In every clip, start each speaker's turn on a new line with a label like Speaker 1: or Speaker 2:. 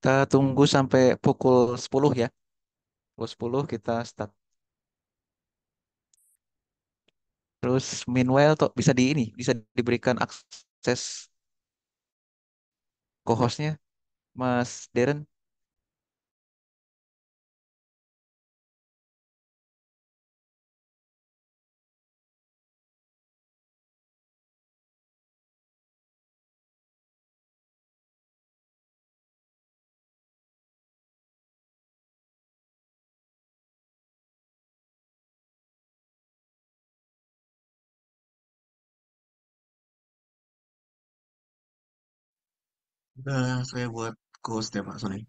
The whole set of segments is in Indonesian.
Speaker 1: Kita tunggu sampai pukul 10 ya. Pukul 10 kita start. Terus meanwhile tuh bisa di ini, bisa diberikan akses co-hostnya Mas Darren.
Speaker 2: Udah saya buat host ya Pak Sony.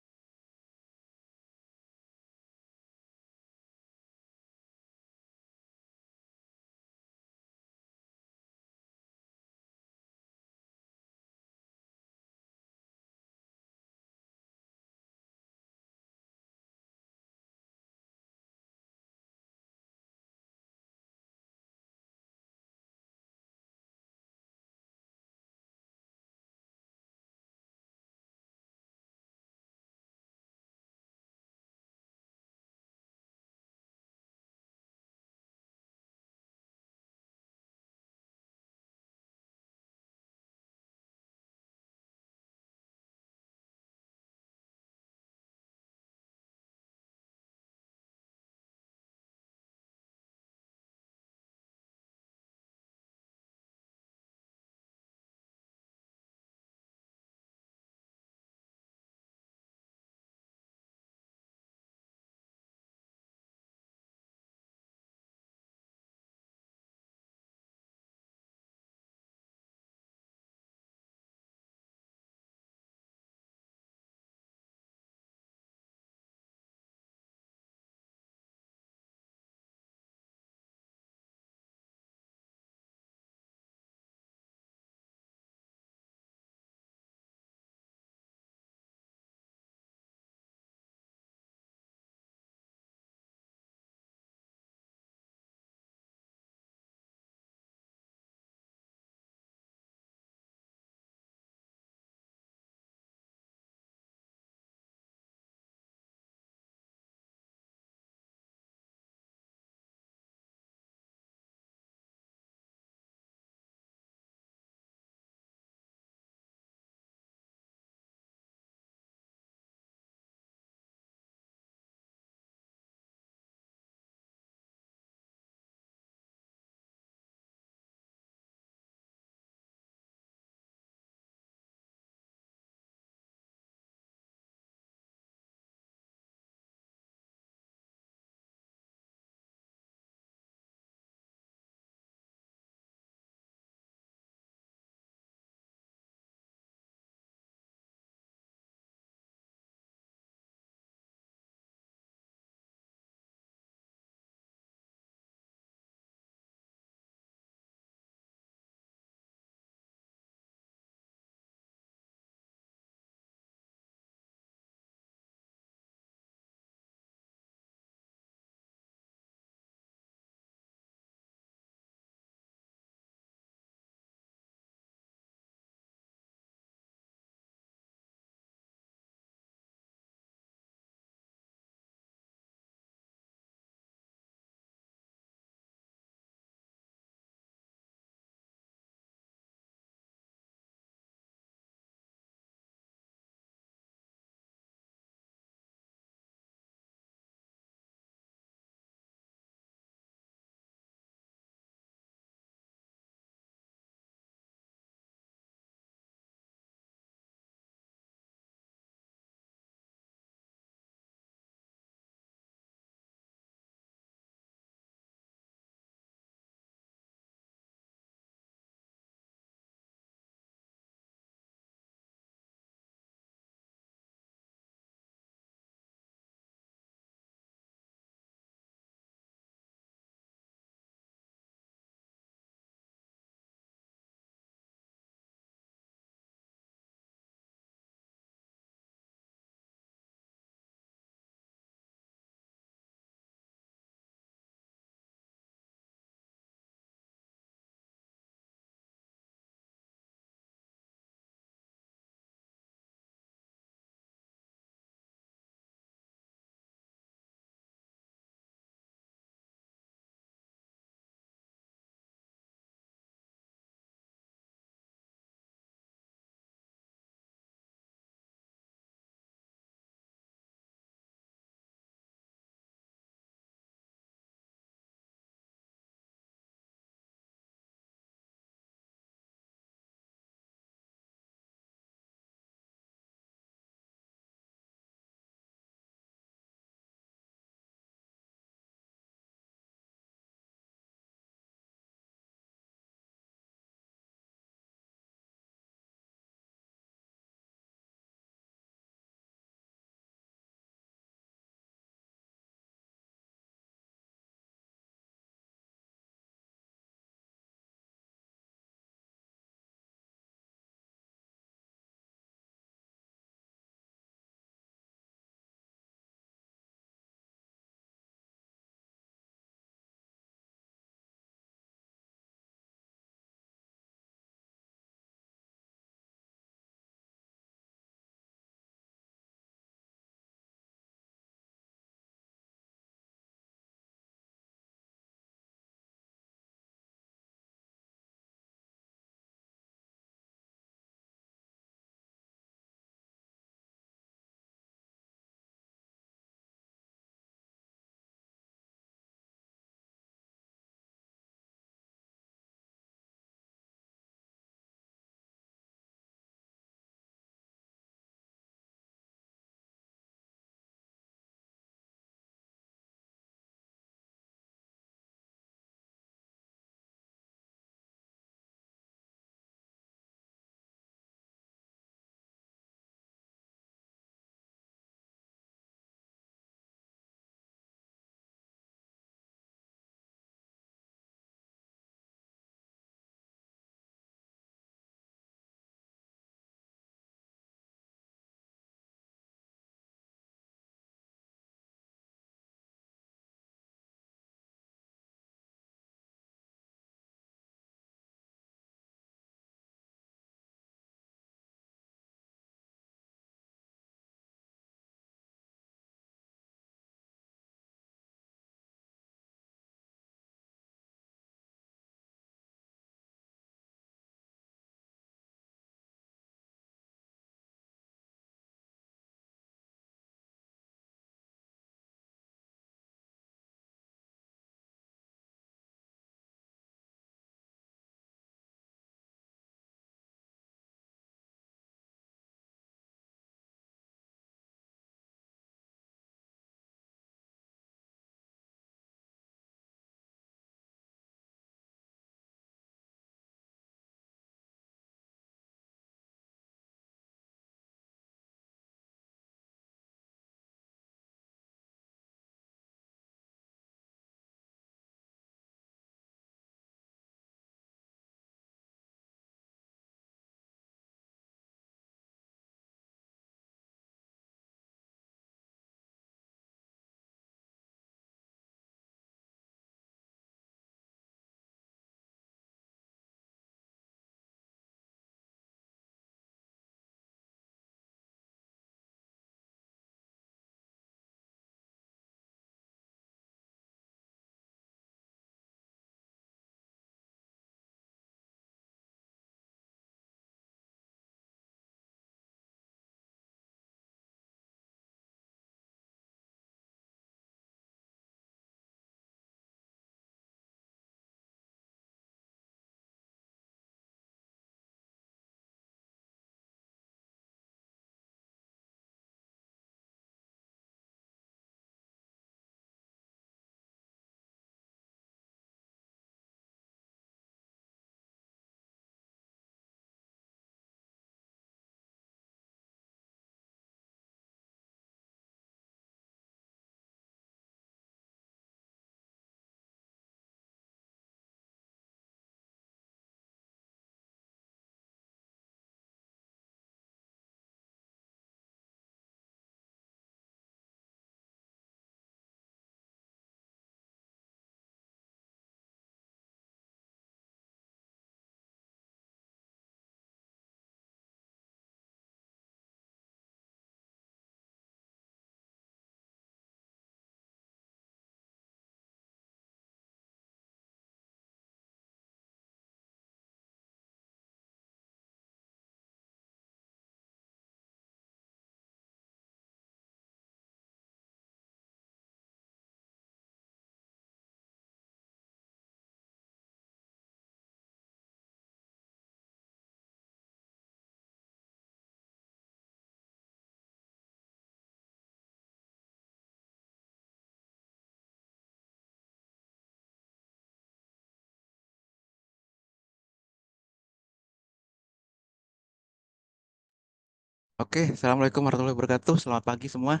Speaker 1: Oke, Assalamualaikum warahmatullahi wabarakatuh. Selamat pagi semua.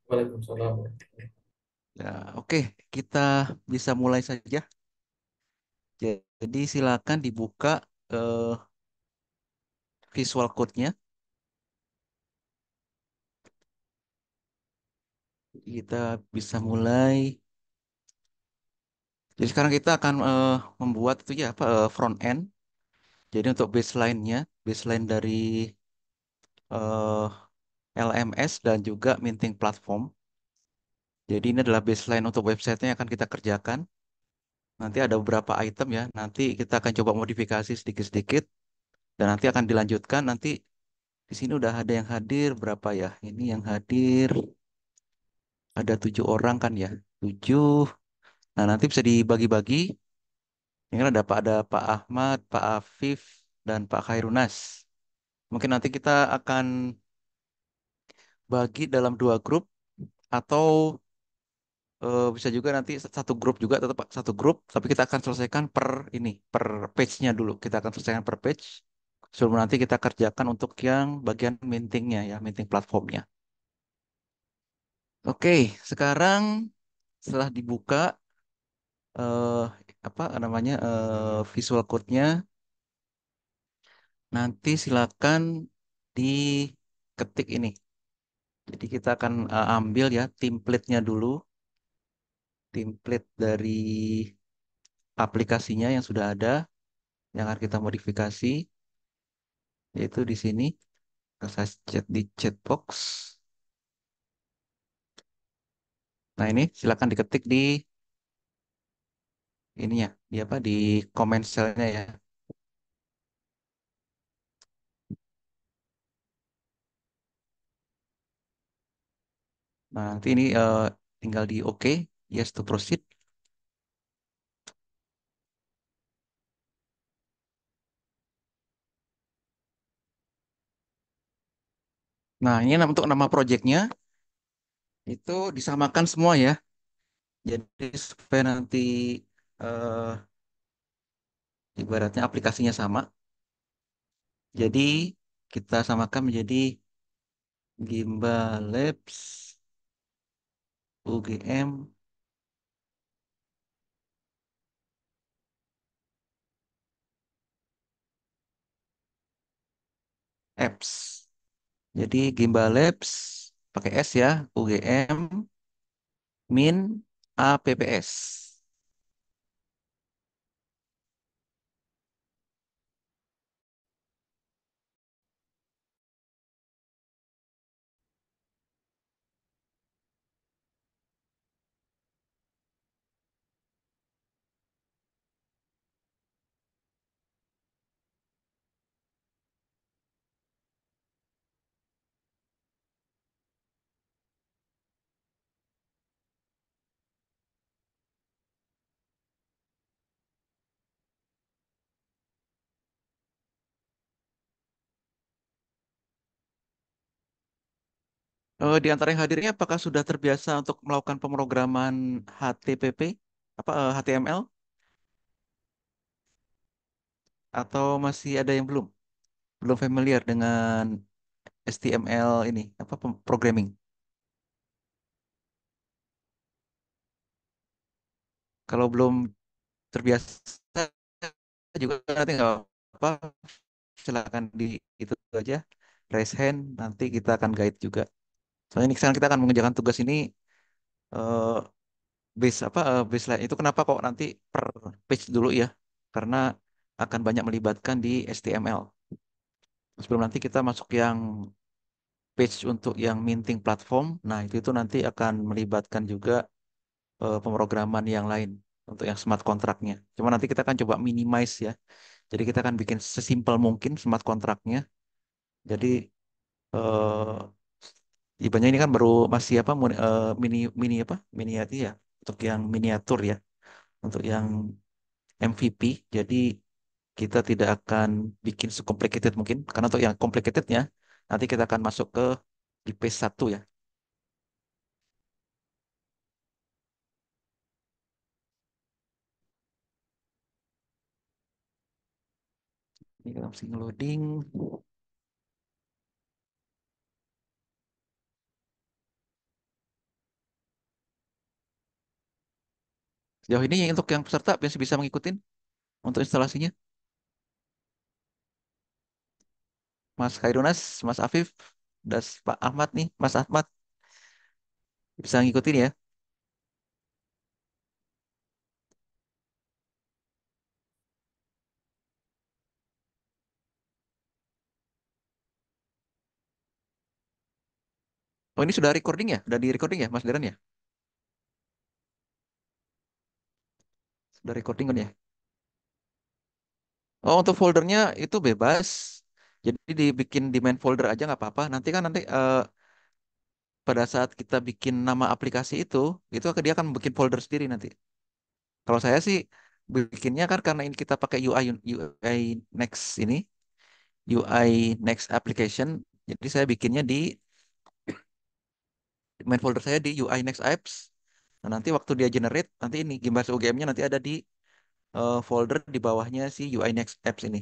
Speaker 2: Waalaikumsalam.
Speaker 1: Ya, oke, kita bisa mulai saja. Jadi silakan dibuka eh, visual code-nya. Kita bisa mulai. Jadi sekarang kita akan membuat itu ya apa front end. Jadi untuk baseline-nya, baseline dari eh, LMS dan juga minting platform. Jadi ini adalah baseline untuk website-nya yang akan kita kerjakan. Nanti ada beberapa item ya. Nanti kita akan coba modifikasi sedikit-sedikit dan nanti akan dilanjutkan. Nanti di sini udah ada yang hadir berapa ya? Ini yang hadir ada 7 orang kan ya? 7. Nah nanti bisa dibagi-bagi. Ini kan ada Pak Ahmad, Pak Afif, dan Pak Khairunas. Mungkin nanti kita akan bagi dalam 2 grup atau bisa juga nanti satu grup juga tetap satu grup. Tapi kita akan selesaikan per page-nya dulu. Kita akan selesaikan per page. Sebelum nanti kita kerjakan untuk yang bagian mintingnya ya, minting platformnya. Oke, sekarang setelah dibuka eh apa namanya visual code-nya, nanti silakan diketik ini. Jadi kita akan ambil ya template-nya dulu, template dari aplikasinya yang sudah ada, yang akan kita modifikasi, yaitu di sini. Saya chat di chat box. Nah ini silakan diketik di ininya, di apa di comment cell-nya ya. Nah nanti ini tinggal di OK, yes to proceed. Nah ini untuk nama projectnya itu disamakan semua ya. Jadi supaya nanti eh, ibaratnya aplikasinya sama. Jadi kita samakan menjadi Gimbal Labs UGM Apps. Jadi Gimbal Labs pakai S ya, UGM min APPS. Di antara yang hadirnya apakah sudah terbiasa untuk melakukan pemrograman HTTP HTML atau masih ada yang belum familiar dengan HTML ini programming. Kalau belum terbiasa juga nanti nggak apa, silakan di itu aja raise hand, nanti kita akan guide juga. Soalnya ini sekarang kita akan mengerjakan tugas ini eh, baseline itu kenapa kok nanti per page dulu ya, karena akan banyak melibatkan di HTML. Sebelum nanti kita masuk yang page untuk yang minting platform, nah itu nanti akan melibatkan juga pemrograman yang lain untuk yang smart kontraknya. Cuma nanti kita akan coba minimize ya. Jadi kita akan bikin sesimpel mungkin smart kontraknya. Jadi eh ibaratnya ini kan baru masih mini mini miniatur ya, untuk yang miniatur ya, untuk yang MVP. Jadi kita tidak akan bikin secomplicated mungkin, karena untuk yang complicatednya nanti kita akan masuk ke di page 1 ya. Ini masih loading. Sejauh ini untuk yang peserta masih bisa mengikuti untuk instalasinya. Mas Khairunas, Mas Afif, dan Pak Ahmad nih, Mas Ahmad bisa ngikutin ya. Oh ini sudah recording ya? Sudah di recording ya Mas Deran ya? Sudah recording kan ya? Oh untuk foldernya itu bebas. Jadi dibikin di main folder aja nggak apa-apa. Nanti kan nanti pada saat kita bikin nama aplikasi itu dia akan bikin folder sendiri nanti. Kalau saya sih bikinnya kan karena ini kita pakai UI Next ini, UI Next Application. Jadi saya bikinnya di main folder saya di UI Next Apps. Nah, nanti waktu dia generate, nanti ini Gimbal UGM-nya nanti ada di folder di bawahnya si UI Next Apps ini.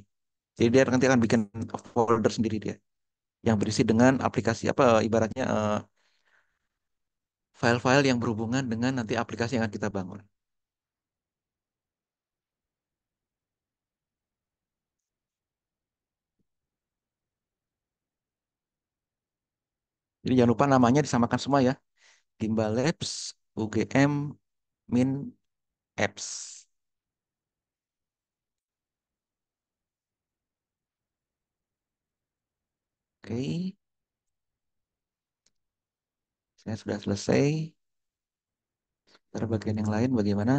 Speaker 1: Jadi dia nanti akan bikin folder sendiri dia yang berisi dengan aplikasi apa ibaratnya file-file yang berhubungan dengan nanti aplikasi yang akan kita bangun. Jadi jangan lupa namanya disamakan semua ya. Gimbal Labs UGM Min Apps. Oke, saya sudah selesai. Terus bagian yang lain bagaimana?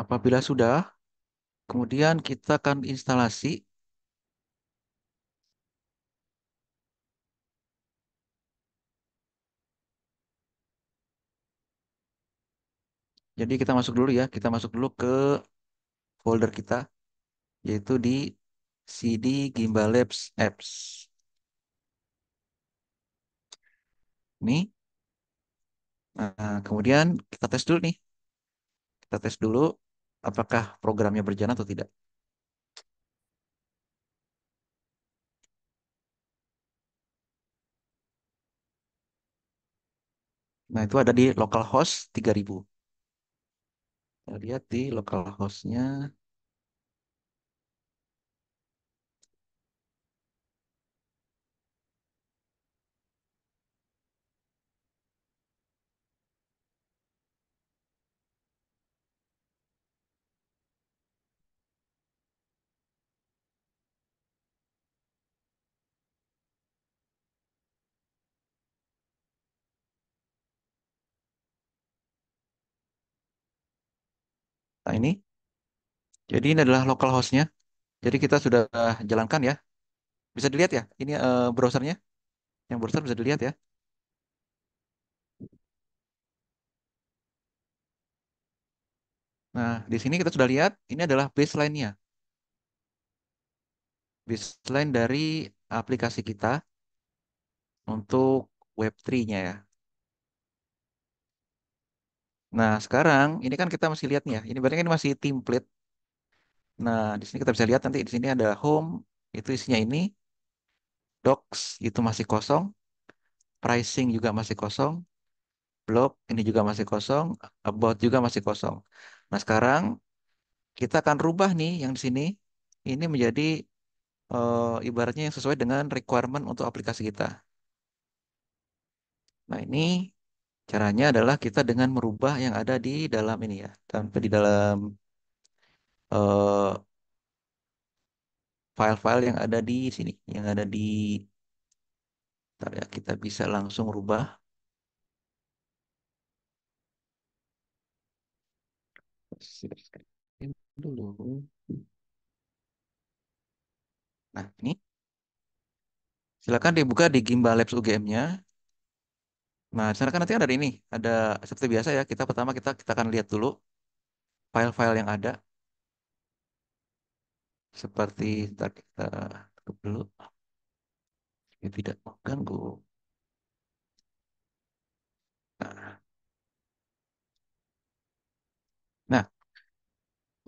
Speaker 1: Apabila sudah, kemudian kita akan instalasi. Jadi kita masuk dulu ya, kita masuk dulu ke folder kita, yaitu di CD Gimbal Labs Apps. Ini, nah, kemudian kita tes dulu nih, kita tes dulu apakah programnya berjalan atau tidak. Nah itu ada di localhost 3000. Kita lihat di localhostnya. Nah ini, jadi ini adalah localhostnya. Jadi kita sudah jalankan ya. Bisa dilihat ya, ini browsernya. Yang browser bisa dilihat ya. Nah, di sini kita sudah lihat, ini adalah baseline-nya. Baseline dari aplikasi kita untuk Web3-nya ya. Nah, sekarang ini kan kita masih lihat nih ya. Ini berarti kan ini masih template. Nah, di sini kita bisa lihat nanti di sini ada home, itu isinya ini, docs itu masih kosong, pricing juga masih kosong, blog ini juga masih kosong, about juga masih kosong. Nah, sekarang kita akan rubah nih yang di sini ini menjadi ibaratnya yang sesuai dengan requirement untuk aplikasi kita. Nah, ini caranya adalah kita dengan merubah yang ada di dalam ini ya, tanpa di dalam eh, file-file yang ada di sini, yang ada di, bentar ya, kita bisa langsung rubah. Share screen dulu. Nah, ini silakan dibuka di Gimbal Labs UGM-nya. Nah, di sana kan nanti ada ini, ada seperti biasa ya. Kita pertama kita akan lihat dulu file-file yang ada, seperti ntar kita tutup dulu, ya, tidak mengganggu. Nah, nah,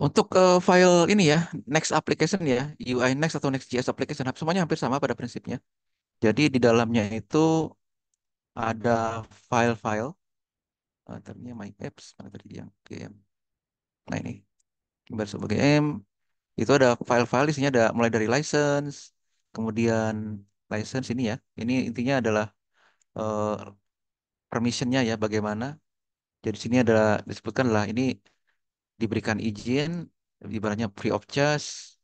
Speaker 1: untuk file ini ya, Next application ya, UI Next atau Next.js application, semuanya hampir sama pada prinsipnya. Jadi di dalamnya itu ada file-file, ternyata my apps, mana tadi yang game. Nah ini, gambar sebagai game, itu ada file-file, isinya ada mulai dari license, kemudian license ini ya, ini intinya adalah eh, permissionnya ya, bagaimana. Jadi sini adalah disebutkan lah ini diberikan izin, ibaratnya free of charge.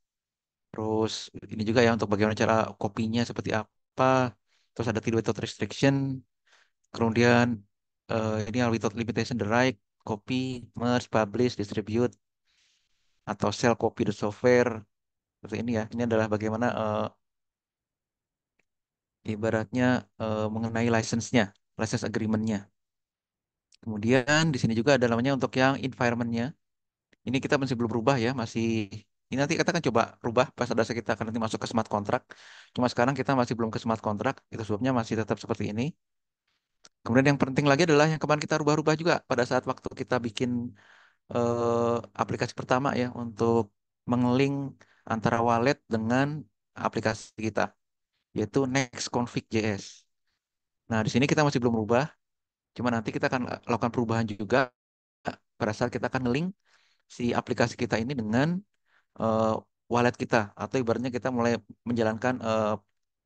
Speaker 1: Terus ini juga ya untuk bagaimana cara kopinya seperti apa. Terus ada without restriction. Kemudian ini yang without limitation the right, copy, merge, publish, distribute, atau sell copy the software. Seperti ini ya. Ini adalah bagaimana ibaratnya mengenai license-nya, license agreement-nya. Kemudian di sini juga ada namanya untuk yang environment-nya. Ini kita masih belum berubah ya, masih ini nanti kita akan coba rubah pas ada kita akan nanti masuk ke smart contract. Cuma sekarang kita masih belum ke smart contract, itu sebabnya masih tetap seperti ini. Kemudian yang penting lagi adalah yang kemarin kita rubah-rubah juga pada saat waktu kita bikin aplikasi pertama ya untuk mengelink antara wallet dengan aplikasi kita, yaitu Next.config.js. Nah, di sini kita masih belum rubah, cuma nanti kita akan lakukan perubahan juga pada saat kita akan ngelink si aplikasi kita ini dengan eh, wallet kita, atau ibaratnya kita mulai menjalankan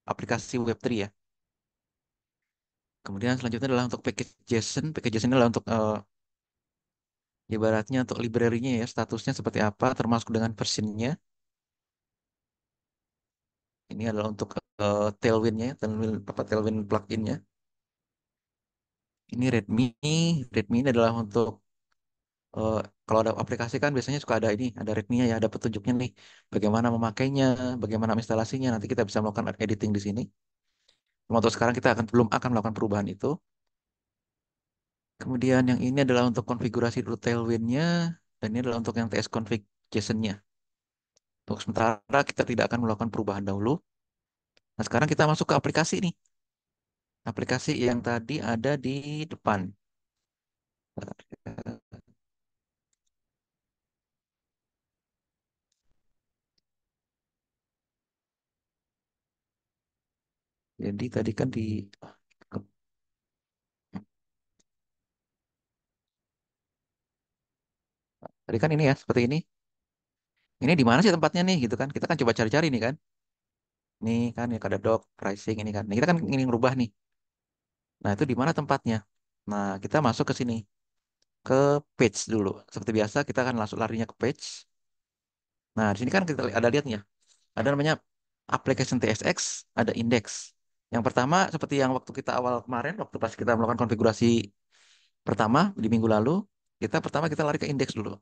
Speaker 1: aplikasi Web3 ya. Kemudian selanjutnya adalah untuk package JSON. Package JSON ini adalah untuk ibaratnya untuk library-nya ya, statusnya seperti apa, termasuk dengan versionnya. Ini adalah untuk Tailwind-nya, Tailwind plugin-nya. Ini Redmi. Redmi ini adalah untuk eh, kalau ada aplikasi kan biasanya suka ada ini, ada Redmi-nya ya, ada petunjuknya nih, bagaimana memakainya, bagaimana instalasinya. Nanti kita bisa melakukan editing di sini. Cuma untuk sekarang kita belum akan melakukan perubahan itu. Kemudian yang ini adalah untuk konfigurasi dulu Tailwind-nya, dan ini adalah untuk yang TS config JSON-nya. Untuk sementara kita tidak akan melakukan perubahan dahulu. Nah, sekarang kita masuk ke aplikasi nih. Aplikasi yang tadi ada di depan. Jadi tadi kan tadi kan ini ya, seperti ini. Ini di mana sih tempatnya nih gitu kan? Kita kan coba cari-cari nih kan. Nih kan ya ada doc pricing ini kan. Nah, kita kan ingin ngerubah nih. Nah, itu di mana tempatnya? Nah, kita masuk ke sini, ke page dulu. Seperti biasa kita akan langsung larinya ke page. Nah, di sini kan kita ada lihatnya. Ada namanya application TSX, ada index. Yang pertama seperti yang waktu kita awal kemarin, waktu pas kita melakukan konfigurasi pertama di minggu lalu, kita pertama kita lari ke index dulu,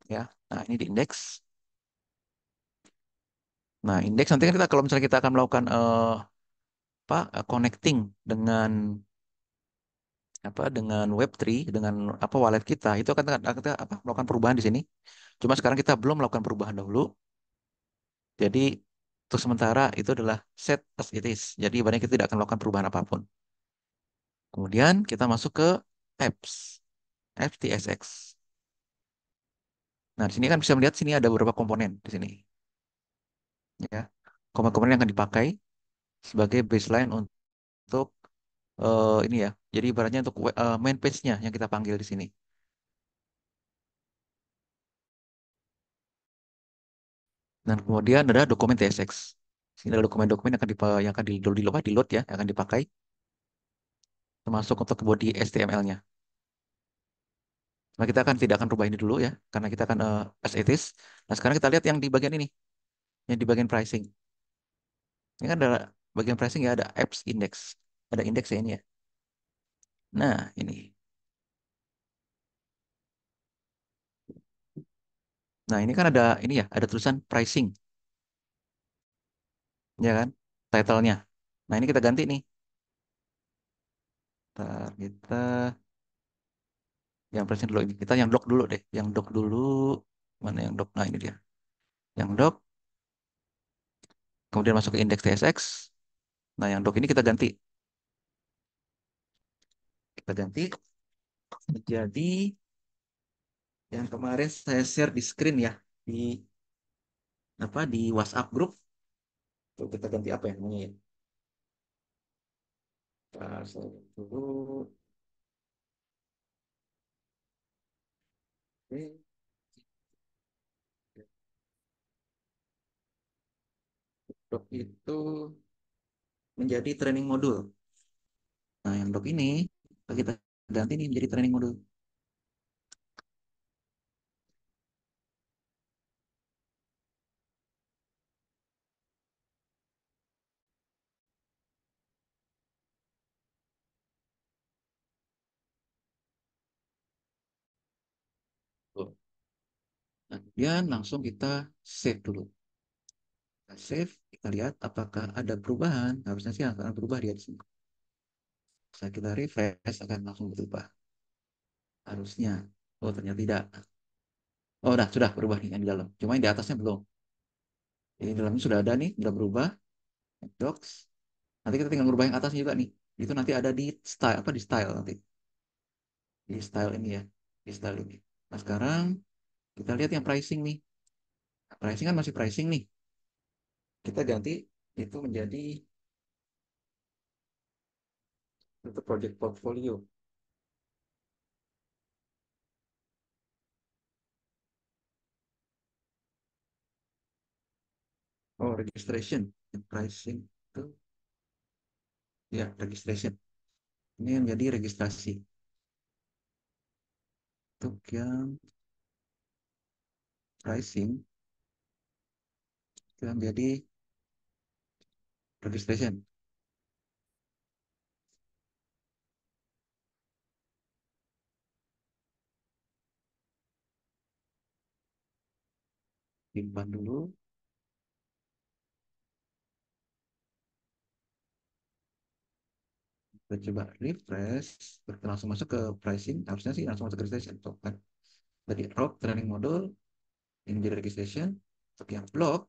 Speaker 1: ya. Nah, ini di index. Nah, index nanti kan kita kalau misalnya kita akan melakukan apa connecting dengan apa dengan Web3 dengan apa wallet kita itu akan kita apa melakukan perubahan di sini. Cuma sekarang kita belum melakukan perubahan dahulu. Jadi untuk sementara itu adalah set as it is. Jadi ibaratnya kita tidak akan melakukan perubahan apapun. Kemudian kita masuk ke apps, apps TSX. Nah, di sini kan bisa melihat sini ada beberapa komponen di sini, ya. Komponen-komponen yang akan dipakai sebagai baseline untuk ini ya. Jadi ibaratnya untuk main page-nya yang kita panggil di sini. Dan kemudian ada dokumen TSX. Sini ada dokumen-dokumen yang akan yang akan di load ya, yang akan dipakai termasuk untuk body HTML-nya. Nah, kita akan tidak akan rubah ini dulu ya, karena kita akan as it is. Nah, sekarang kita lihat yang di bagian ini, yang di bagian pricing. Ini kan ada bagian pricing ya, ada apps index. Ada indeks ya ini ya. Nah, ini. Nah, ini kan ada ini ya, ada tulisan pricing, ya kan? Title-nya. Nah, ini kita ganti nih. Ntar kita yang present dulu ini. Kita yang doc dulu deh. Yang doc dulu. Mana yang doc? Nah ini dia. Yang doc. Kemudian masuk ke indeks TSX. Nah yang doc ini kita ganti. Kita ganti menjadi yang kemarin saya share di screen ya. Di apa di WhatsApp group. Tuh, kita ganti apa ya namanya ya? Saya dulu. Oke. Doc itu menjadi training modul. Nah, yang doc ini kita ganti nih menjadi training modul. Tuh. Nah, kemudian langsung kita save dulu. Kita save, kita lihat apakah ada perubahan. Harusnya sih akan berubah dia di sini. Saya kita refresh akan langsung berubah. Harusnya. Oh, ternyata tidak. Oh, sudah berubah nih yang di dalam. Cuma yang di atasnya belum. Ini di dalamnya sudah ada nih, sudah berubah. Docs. Nanti kita tinggal merubah yang atasnya juga nih. Itu nanti ada di style apa di style nanti. Di style ini ya. Di style ini. Nah, sekarang kita lihat yang pricing nih. Nah, pricing kan masih pricing nih. Kita ganti itu menjadi untuk project portfolio. Oh, registration. Yang pricing itu ya registration. Ini yang menjadi registrasi. Untuk yang pricing itu yang menjadi registration. Simpan dulu. Kita coba refresh. Kita langsung masuk ke pricing. Harusnya sih langsung masuk ke registration. So, kan. Tadi rock training module ini menjadi registration. Untuk yang blog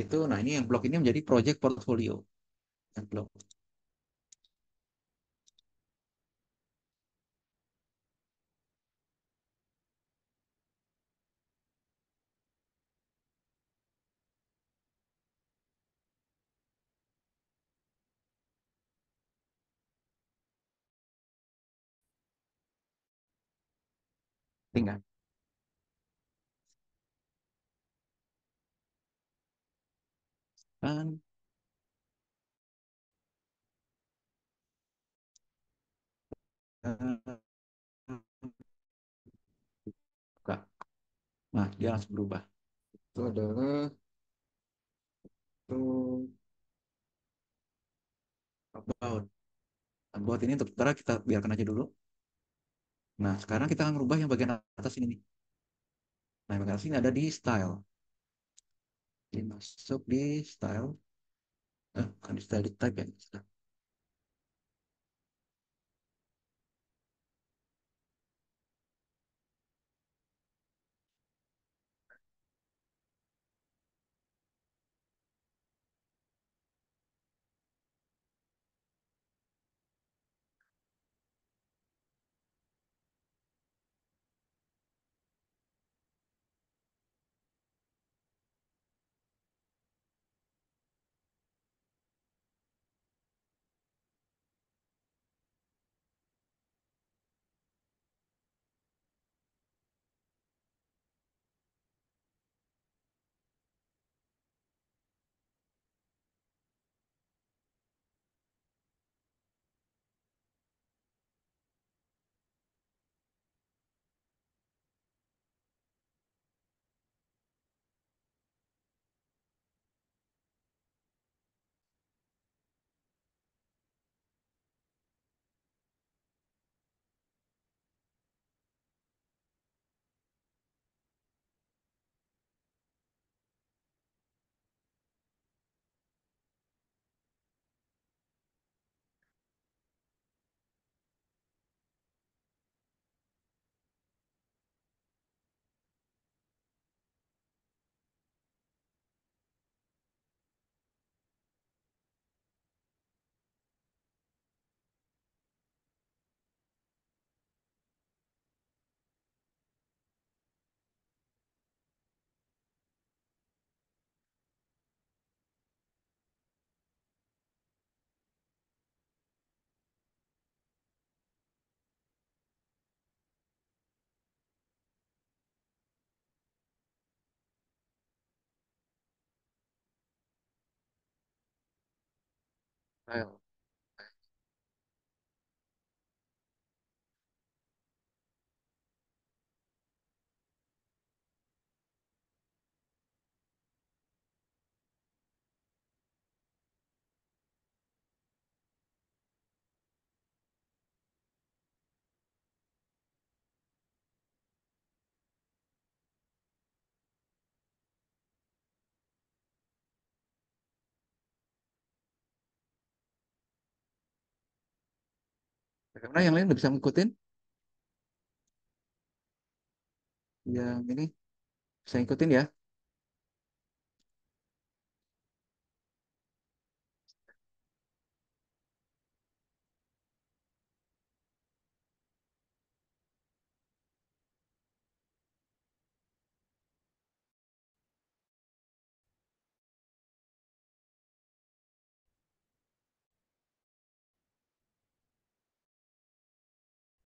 Speaker 1: itu, nah ini yang blog ini menjadi project portfolio. Yang blog. Tinggal. Kan, eh, buka. Nah, dia langsung berubah. Itu adalah itu about. About ini untuk sementara kita biarkan aja dulu. Nah, sekarang kita akan merubah yang bagian atas ini nih. Nah, yang bagian atas ini ada di style. Jadi masuk di style. Bukan di style, di type ya. Ayo. Karena yang lain udah bisa ngikutin, yang ini bisa ngikutin ya.